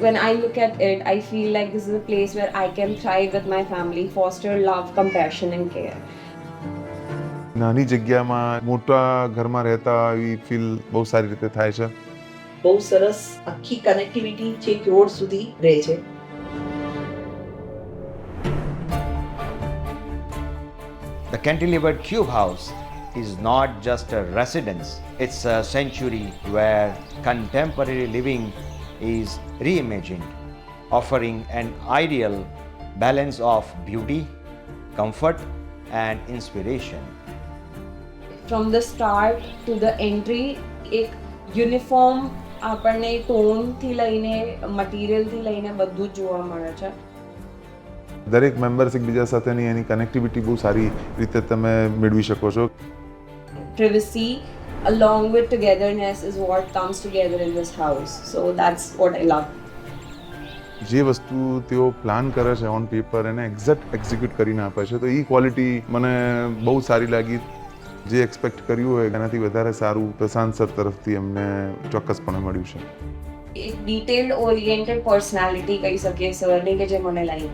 when I look at it, I feel like this is a place where I can thrive with my family, foster love, compassion, and care. નાની જગ્યામાં મોટા ઘરમાં રહેતા એવી feel બહુ સારી રીતે થાય છે. બહુ સરસ આખી કનેક્ટિવિટી છેક રોડ સુધી રહે છે. The cantilevered cube house is not just a residence, it's a sanctuary where contemporary living is reimagined, offering an ideal balance of beauty, comfort, and inspiration. From the start to the entry, એક uniform આપણને ટોનથી લઈને મટીરિયલથી લઈને બધું જ જોવા મળે છે. દરેક મેમ્બર્સ એકબીજા સાથેની એની કનેક્ટિવિટી બહુ સારી રીતે તમે મેળવી શકો છો. Privacy along with togetherness is what comes together in this house. So that's what I love. જે વસ્તુ તેઓ પ્લાન કરે છે ઓન પેપર એને એક્ઝેક્ટ એક્ઝિક્યુટ કરીને આપે છે, તો એ ક્વોલિટી મને બહુ સારી લાગી. જે એક્સપેક્ટ કર્યું હોય એનાથી વધારે સારું પ્રશાંત સર તરફથી અમને ચોક્કસપણે મળ્યું છે. એક ડિટેલ્ડ ઓરિએન્ટેડ પર્સનાલિટી કહી શકીએ સરની કે જે મને લાગી.